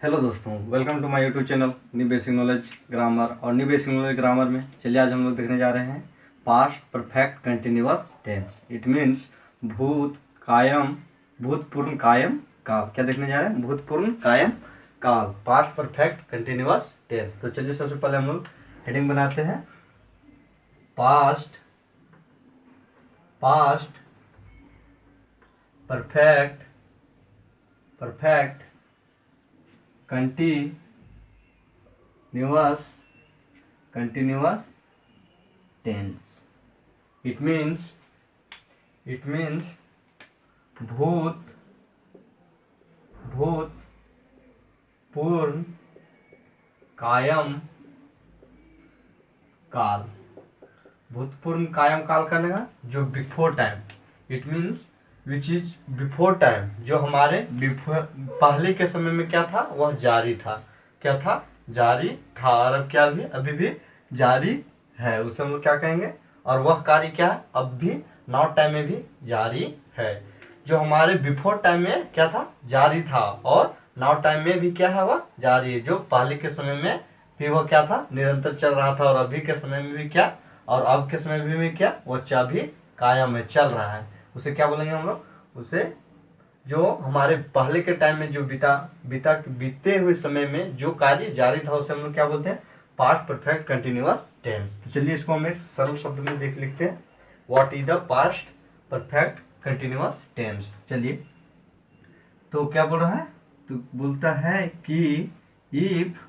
Hello दोस्तों, welcome to my YouTube channel new basic knowledge grammar. और new basic knowledge grammar में चलिए आज हम लोग देखने जा रहे हैं past perfect continuous tense. It means भूतपूर्ण कायम काल। क्या देखने जा रहे हैं? भूतपूर्ण कायम काल, पास्ट परफेक्ट कंटिन्यूअस टेंस। तो चलिए सबसे पहले हम लोग हेडिंग बनाते हैं। Past perfect continuous tense. It means भूतपूर्ण कायम काल। भूतपूर्ण कायम काल करने का जो before time, it means which is before time, जो हमारे पहले के समय में क्या था, वह जारी था। क्या था? जारी था। और अब क्या भी अभी भी जारी है, उसे हम लोग क्या कहेंगे? और वह कार्य क्या है? अब भी नाउ टाइम में भी जारी है। जो हमारे बिफोर टाइम में क्या था? जारी था। और नाउ टाइम में भी क्या है? वह जारी है। जो पहले के समय में भी वह क्या था? निरंतर चल रहा था। और अभी के समय में भी क्या? और अब के समय में भी क्या? वह भी कायम है, चल रहा है। उसे क्या बोलेंगे हम लोग? उसे जो हमारे पहले के टाइम में जो बीते हुए समय में जो कार्य जारी था, उसे हम लोग क्या बोलते हैं? Past perfect continuous tense. तो चलिए इसको हम एक सरल शब्द में देख लिखते हैं। What is the past perfect continuous tense? चलिए, तो क्या बोल रहा है? तो बोलता है कि if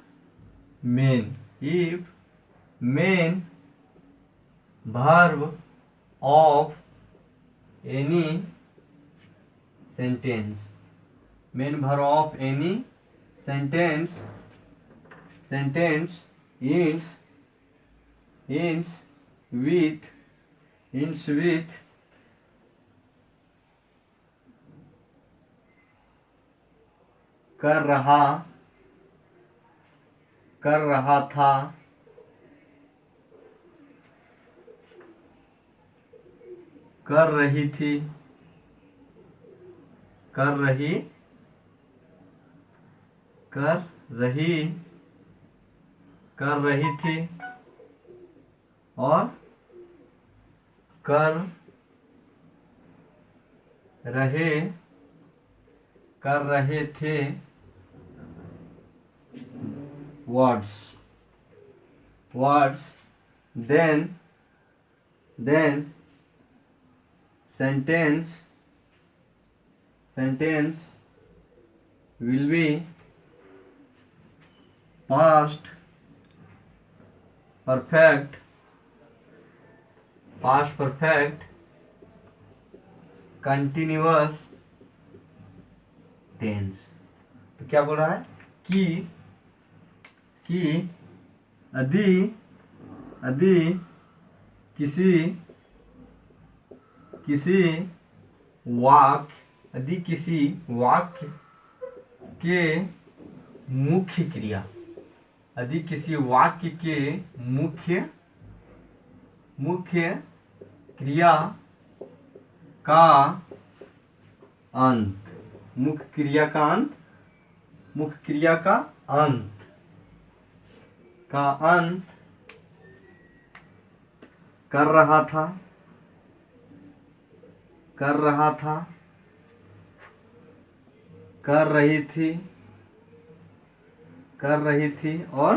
main verb of any sentence, main verb of any sentence ends with कर रहा था, कर रही थी, कर रही थी, और कर रहे थे। Words then sentence will be past perfect continuous tense। तो क्या बोल रहा है कि यदि किसी वाक्य के मुख्य क्रिया, यदि किसी वाक्य के मुख्य क्रिया का अंत, मुख्य क्रिया का अंत कर रहा था, कर रही थी, और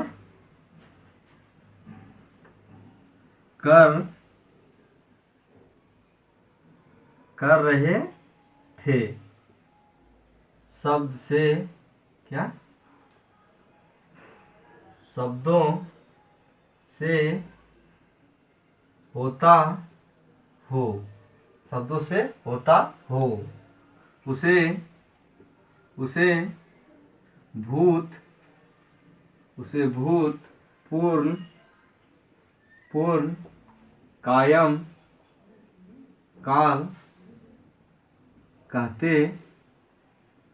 कर रहे थे। शब्द से क्या? शब्दों से होता हो, उसे पूर्ण कायम काल कहते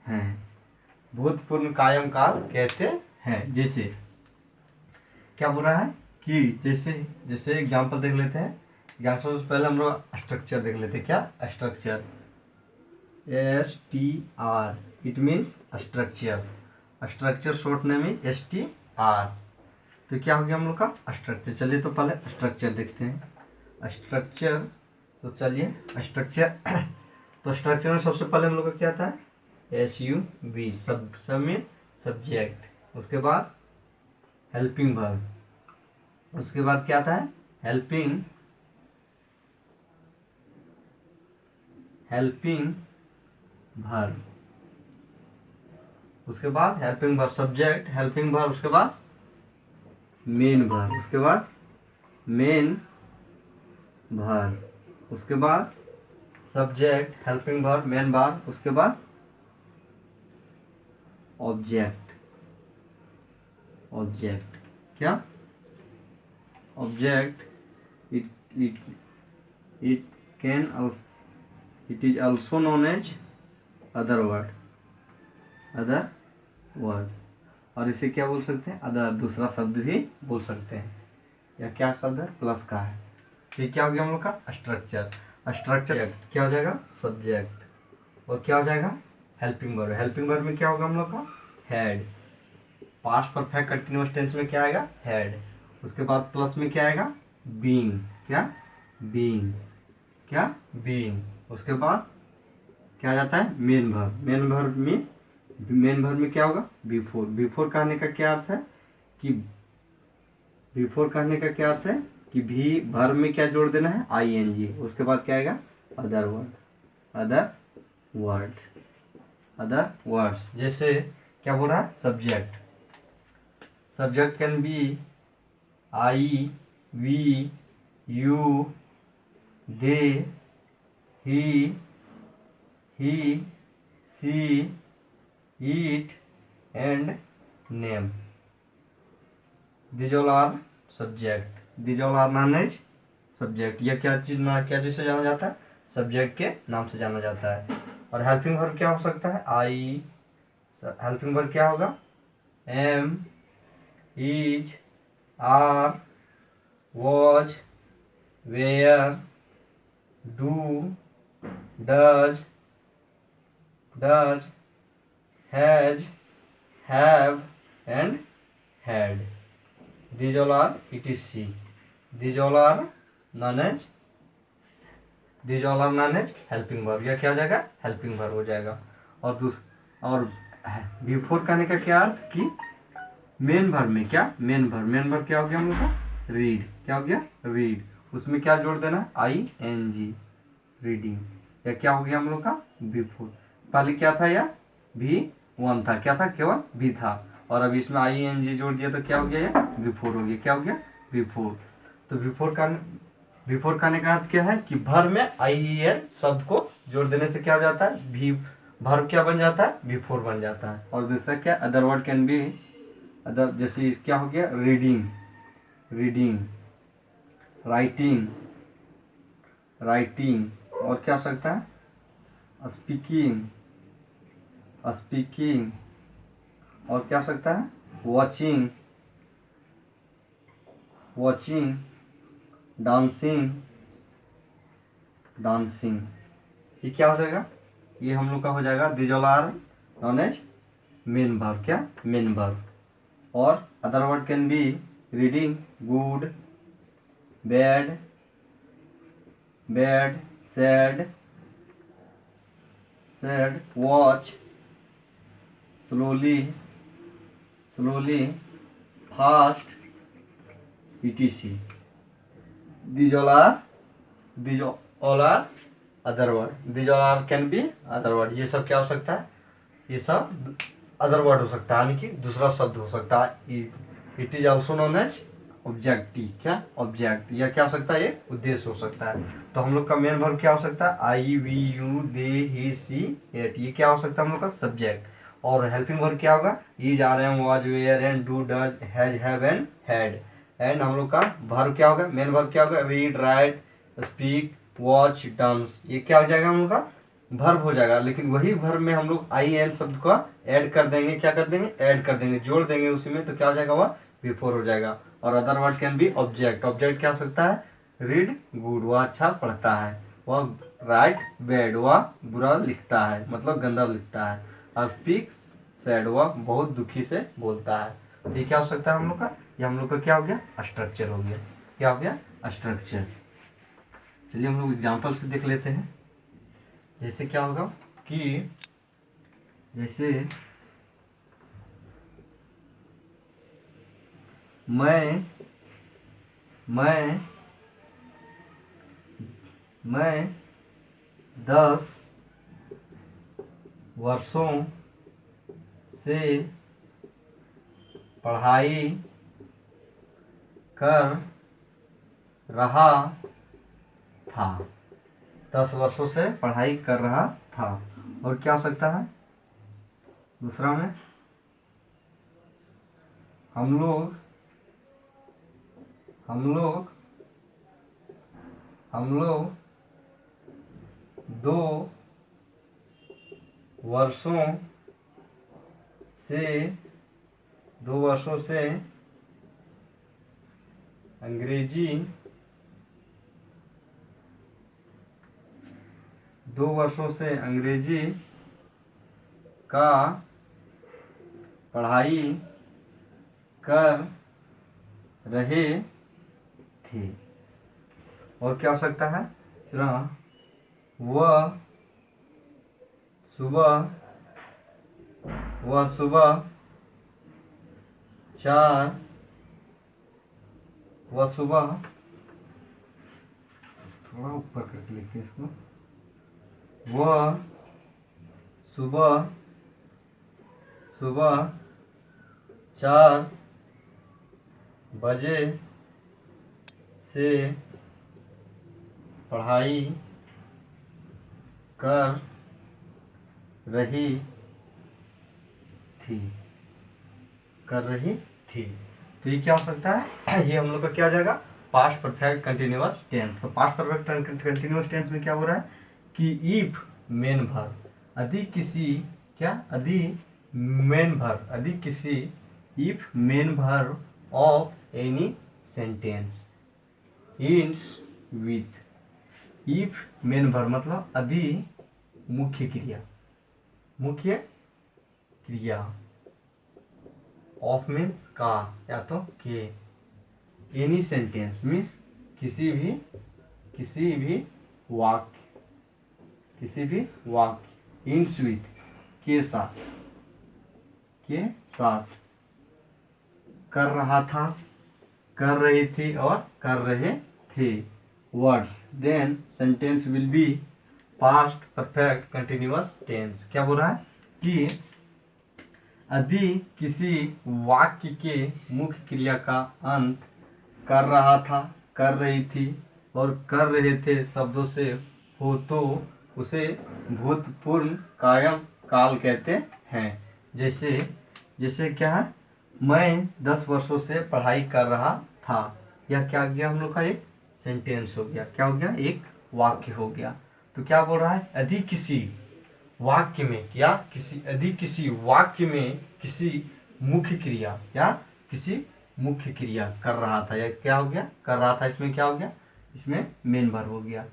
हैं। भूतपूर्ण कायम काल कहते हैं। जैसे क्या बोल रहा है कि जैसे एग्जाम्पल देख लेते हैं। एग्जाम्पल से पहले हम लोग स्ट्रक्चर देख लेते हैं। क्या structure? STR, it means structure. Structure short name है STR। तो क्या हो गया हम लोग का स्ट्रक्चर। चलिए तो पहले स्ट्रक्चर देखते हैं। स्ट्रक्चर, तो चलिए स्ट्रक्चर तो स्ट्रक्चर में सबसे पहले हम लोग का क्या था, SUB, सब में सब्जेक्ट, उसके बाद हेल्पिंग वर्ब, उसके बाद क्या था हेल्पिंग वर्ब, उसके बाद helping verb subject, helping verb, उसके बाद मेन वर्ब, उसके बाद मेन वर्ब, उसके बाद subject, helping verb, main verb, उसके बाद ऑब्जेक्ट। क्या object, it is also known as other word, और इसे क्या बोल सकते हैं, अदर, दूसरा शब्द भी बोल सकते हैं। या क्या शब्द है, प्लस का है। ये क्या हो गया हम लोग का स्ट्रक्चर। क्या हो जाएगा, सब्जेक्ट, और क्या हो जाएगा हेल्पिंग वर्ब। हेल्पिंग वर्ब में क्या होगा हम लोग का head, past perfect continuous tense में क्या आएगा हेड, उसके बाद प्लस में क्या आएगा बीइंग, बीइंग, उसके बाद क्या आ जाता है मेन वर्ब। मेन वर्ब में क्या होगा बिफोर कहने का क्या अर्थ है कि भी वर्ब में क्या जोड़ देना है ING, उसके बाद क्या आएगा अदर वर्ड्स। जैसे क्या बोल रहा है subject can be I, we, you, they, he, she, it and name. These all are subject. These all are known as subject. यह क्या चीज से जाना जाता है, सब्जेक्ट के नाम से जाना जाता है। और हेल्पिंग वर्ब क्या हो सकता है हेल्पिंग वर्ब क्या होगा am, is, are, was, were, do, does, has, have and had. These all are etc. These all are known as helping verb. यह क्या हो जाएगा हेल्पिंग वर्ब हो जाएगा। और बिफोर कहने का क्या अर्थ कि मेन वर्ब में क्या मेन वर्ब क्या हो गया हम लोग का रीड, क्या हो गया रीड, उसमें क्या जोड़ देना ING, रीडिंग। या क्या हो गया हम लोग का बिफोर, पहले क्या था या V1 था, क्या था केवल V था, और अब इसमें ING जोड़ दिया तो क्या हो गया ये बिफोर हो गया, क्या हो गया बिफोर। तो बिफोर कहने का अर्थ क्या है कि वर्ब में IEN शब्द को जोड़ देने से क्या हो जाता है वर्ब क्या बन जाता है बिफोर बन जाता है। और दूसरा क्या other word can B other, जैसे क्या हो गया रीडिंग, राइटिंग, और क्या हो सकता है स्पीकिंग, और क्या हो सकता है वॉचिंग, डांसिंग। ये क्या हो जाएगा, ये हम लोग का हो जाएगा this all are known as main verb, क्या मेन वर्ब। और other word can be reading, good, bad, sad, watch, slowly, fast, etc. These all are other word. These all are can be other word. ये सब क्या हो सकता है, ये सब अदर वर्ड हो सकता है, यानी कि दूसरा शब्द हो सकता है। It is also known as objective, क्या ऑब्जेक्ट, या क्या हो सकता है ये उद्देश्य हो सकता है। तो हम लोग का मेन वर्ब क्या हो सकता है I, we, you, they, he, she, it। ये क्या हो सकता है हम लोग का सब्जेक्ट। और हेल्पिंग वर्ब क्या होगा is, are, am, was, were and do, does, has, have and had. And हम लोग का वर्ब क्या होगा मेन वर्ब क्या होगा read, right, speak, watch, dance. ये क्या हो जाएगा हम लोग का वर्ब हो जाएगा। लेकिन वही वर्ब में हम लोग IN शब्द का ऐड कर देंगे, क्या कर देंगे ऐड कर देंगे, जोड़ देंगे उसी में, तो क्या हो जाएगा वह बिफोर हो जाएगा। और other word can B object क्या हो सकता है रीड गुड, वह अच्छा पढ़ता है, वह राइट बैड, वह बुरा लिखता है मतलब गंदा लिखता है। और सैड, वह बहुत दुखी से बोलता है। तो ये क्या हो सकता है हम लोग का, ये हम लोग का क्या हो गया, स्ट्रक्चर हो गया। क्या हो गया, स्ट्रक्चर। चलिए हम लोग एग्जाम्पल से देख लेते हैं। जैसे क्या होगा कि जैसे मैं 10 वर्षों से पढ़ाई कर रहा था। 10 वर्षों से पढ़ाई कर रहा था। और क्या हो सकता है दूसरा में, हम लोग 2 वर्षों से 2 वर्षों से अंग्रेजी 2 वर्षों से अंग्रेजी का पढ़ाई कर रहे थे। और क्या हो सकता है, वह सुबह 4 वह सुबह, थोड़ा ऊपर करके लिखते हैं इसको, वह सुबह 4 बजे से पढ़ाई कर रही थी। तो ये क्या हो सकता है, ये हम लोग का क्या हो जाएगा, पास्ट परफेक्ट कंटिन्यूअस टेंस। तो पास्ट परफेक्ट कंटिन्यूअस टेंस में क्या हो रहा है कि इफ मेन वर्ब, यदि किसी if main verb of any sentence ends with, if main verb मतलब यदि मुख्य क्रिया ऑफ मीन्स का या तो के, एनी सेंटेंस मीन्स किसी भी वाक्य ends with के साथ कर रहा था, कर रही थी और कर रहे थे words, then sentence will be past perfect continuous tense. क्या बोल रहा है कि यदि किसी वाक्य के मुख्य क्रिया का अंत कर रहा था, कर रही थी और कर रहे थे शब्दों से हो तो उसे भूतपूर्व कायम काल कहते हैं। जैसे क्या है, मैं 10 वर्षों से पढ़ाई कर रहा था, यह क्या गया हम लोग का एक सेंटेंस हो गया, क्या हो गया, एक वाक्य हो गया। तो क्या बोल रहा है, यदि किसी वाक्य में किसी मुख्य क्रिया कर रहा था, या क्या हो गया, कर रहा था, इसमें क्या हो गया, इसमें मेन वर्ब हो गया।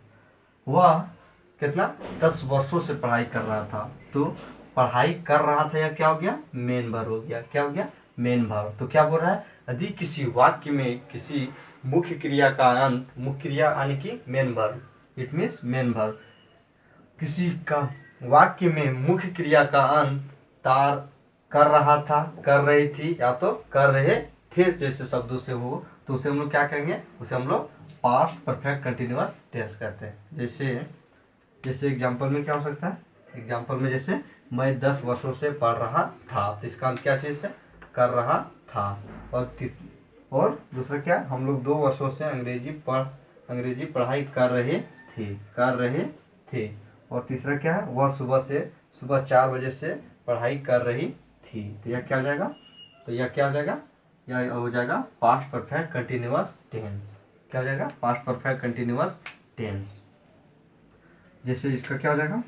वह कितना 10 वर्षों से पढ़ाई कर रहा था, तो पढ़ाई कर रहा था, या क्या हो गया, मेन वर्ब हो गया। क्या हो गया, मेन वर्ब। तो क्या बोल रहा है, यदि किसी वाक्य में किसी मुख्य क्रिया का अंत, मुख्य क्रिया यानी कि main verb, it means main verb, किसी का वाक्य में मुख्य क्रिया का अंत तार कर रहा था, कर रही थी या तो कर रहे थे जैसे शब्दों से हो, तो उसे हम लोग क्या कहेंगे, उसे हम लोग पास्ट परफेक्ट कंटिन्यूअस टेंस कहते हैं। जैसे एग्जांपल में क्या हो सकता है, एग्जांपल में जैसे मैं 10 वर्षों से पढ़ रहा था, तो इसका अंत क्या चीज़ है, कर रहा था। और दूसरा क्या, हम लोग 2 वर्षों से अंग्रेजी पढ़ाई कर रहे थे। और तीसरा क्या है, वह सुबह 4 बजे से पढ़ाई कर रही थी। तो यह क्या हो जाएगा, यह हो जाएगा पास्ट परफेक्ट कंटिन्यूअस टेंस। क्या हो जाएगा, पास्ट परफेक्ट कंटिन्यूअस टेंस। जैसे इसका क्या हो जाएगा,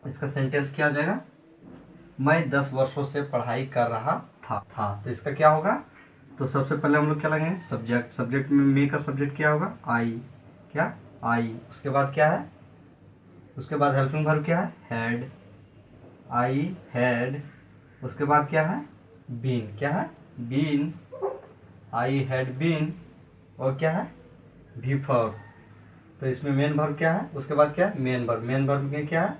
इसका सेंटेंस क्या हो जाएगा, मैं 10 वर्षों से पढ़ाई कर रहा था। तो इसका क्या होगा, तो सबसे पहले हम लोग क्या लगाएंगे, सब्जेक्ट में मे का सब्जेक्ट क्या होगा, आई। उसके बाद क्या है, उसके बाद हेल्पिंग वर्ब क्या है, हैड, आई हैड उसके बाद क्या है, बीन, क्या है, बीन, आई हैड बीन, और क्या है, बिफोर। तो इसमें मेन वर्ब क्या है, उसके बाद क्या है, मेन वर्ब। मेन वर्ब में क्या है,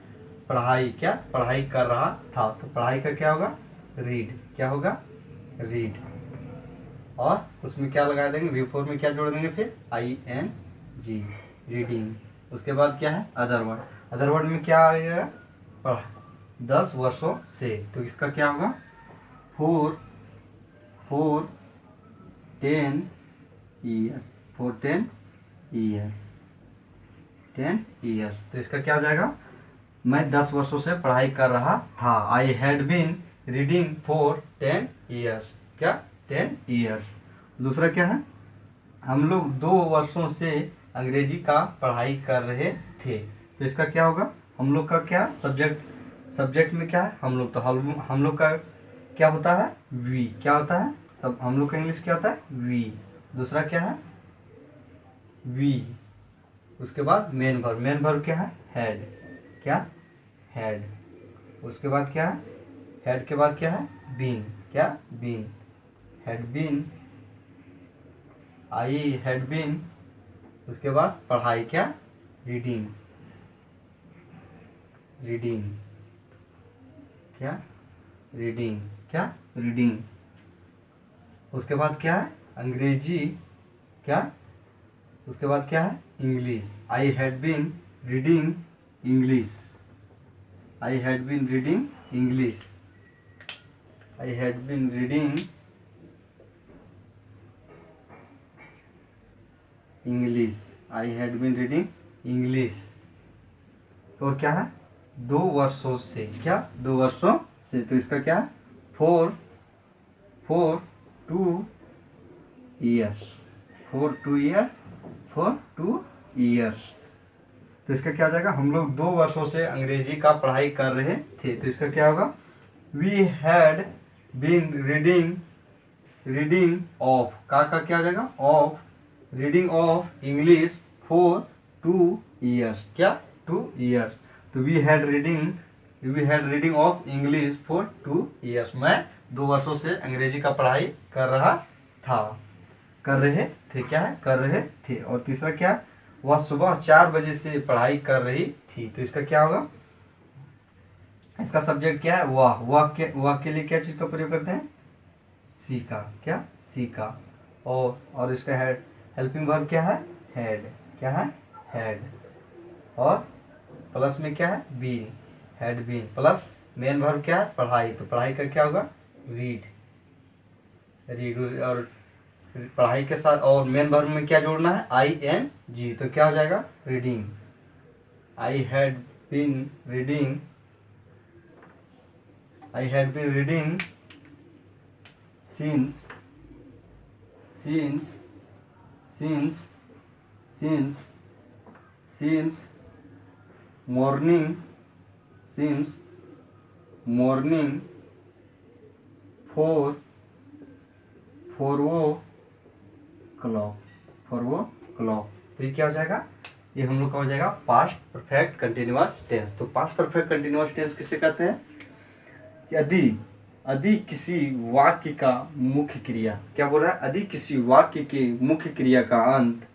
पढ़ाई, क्या पढ़ाई कर रहा था, तो पढ़ाई का क्या होगा, रीड, क्या होगा, रीड। और उसमें क्या लगा देंगे, बिफोर में क्या जोड़ देंगे फिर, ING, रीडिंग। उसके बाद क्या है, अदर वर्ड। अदर वर्ड में क्या आएगा, पढ़, 10 वर्षों से, तो इसका क्या होगा, फोर 10 ईयर, 10 ईयर्स। तो इसका क्या हो जाएगा, मैं 10 वर्षों से पढ़ाई कर रहा था। I had been reading for 10 years, क्या 10 ईयर्स। दूसरा क्या है, हम लोग 2 वर्षों से अंग्रेजी का पढ़ाई कर रहे थे। तो इसका क्या होगा, हम लोग का क्या सब्जेक्ट, सब्जेक्ट में क्या है, हम लोग। तो हम लोग का क्या होता है, वी, क्या होता है, तब हम लोग का इंग्लिश क्या होता है, वी। दूसरा क्या है, वी। उसके बाद मेन वर्ब। मेन वर्ब क्या है, हैड, क्या हैड। उसके बाद क्या है, हैड के बाद क्या है, बीन, क्या been, had been, I had been. उसके बाद पढ़ाई, क्या रीडिंग, रीडिंग, क्या रीडिंग, क्या रीडिंग। उसके बाद क्या है, अंग्रेजी, क्या, उसके बाद क्या है, English. I had been reading English, I had been reading English, I had been reading English, I had been reading English. और क्या है, 2 वर्षों से, क्या 2 वर्षों से। तो इसका क्या है, फोर 2 ईयर्स, 2 ईयर्स। तो इसका क्या आ जाएगा, हम लोग 2 वर्षों से अंग्रेजी का पढ़ाई कर रहे थे। तो इसका क्या होगा, we had been reading of, का क्या आ जाएगा, of, reading of English for 2 years, क्या 2 ईयर्स। तो we had reading of English for 2 years. मैं 2 वर्षों से अंग्रेजी का पढ़ाई कर रहा था, कर रहे थे, क्या है, कर रहे थे। और तीसरा क्या, वह सुबह 4 बजे से पढ़ाई कर रही थी। तो इसका क्या होगा, इसका सब्जेक्ट क्या है, वह के लिए क्या चीज का प्रयोग करते हैं, सीखा, क्या सीखा। और इसका हेल्पिंग वर्ब क्या है, हैड, क्या है, हैड। और प्लस में क्या है, been, had been, plus main verb क्या है, पढ़ाई। तो पढ़ाई का क्या होगा, रीड, और पढ़ाई के साथ और मेन वर्ब में क्या जोड़ना है, ING। तो क्या हो जाएगा, reading, I had been reading since morning 4 o'clock। तो ये क्या हो जाएगा, ये हम लोग का हो जाएगा पास्ट परफेक्ट कंटिन्यूअस टेंस। तो पास्ट परफेक्ट कंटिन्यूअस टेंस किसे कहते हैं, यदि किसी वाक्य का मुख्य क्रिया, क्या बोल रहा है, यदि किसी वाक्य के मुख्य क्रिया का अंत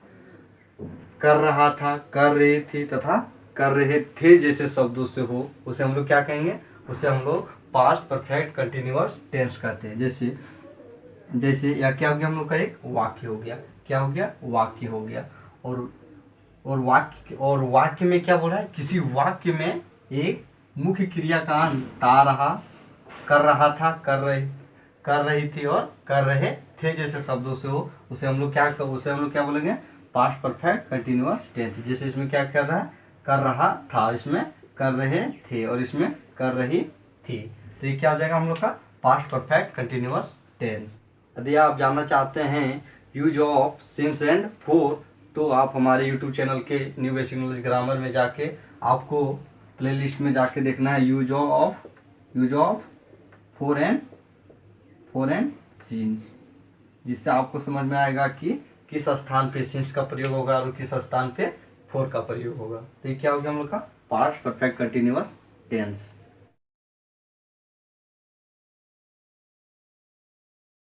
कर रहा था, कर रहे थे तथा कर रहे थे जैसे शब्दों से हो, उसे हम लोग क्या कहेंगे, उसे हम लोग पास्ट परफेक्ट कंटिन्यूअस टेंस कहते हैं। जैसे या क्या हो गया, हम लोग का एक वाक्य हो गया, क्या हो गया, वाक्य हो गया। और वाक्य में क्या बोल रहा है, किसी वाक्य में एक मुख्य क्रिया का अंत कर रहा था, कर रही थी और कर रहे थे जैसे शब्दों से हो, उसे हम लोग क्या बोलेंगे, पास्ट परफेक्ट कंटिन्यूअस टेंस। जैसे इसमें क्या कर रहा है, कर रहा था, इसमें कर रहे थे और इसमें कर रही थी। तो ये क्या हो जाएगा हम लोग का पास्ट परफेक्ट कंटिन्यूअस टेंस। यदि आप जानना चाहते हैं use of since and four, तो आप हमारे यूट्यूब चैनल के न्यू बेसिक इंग्लिश ग्रामर में जाके आपको प्लेलिस्ट में जाके देखना है use of four and since, जिससे आपको समझ में आएगा कि किस स्थान पे सिंस का प्रयोग होगा और किस स्थान पे फोर का प्रयोग होगा। तो ये क्या हो गया हम लोग का पास्ट परफेक्ट कंटिन्यूअस टेंस।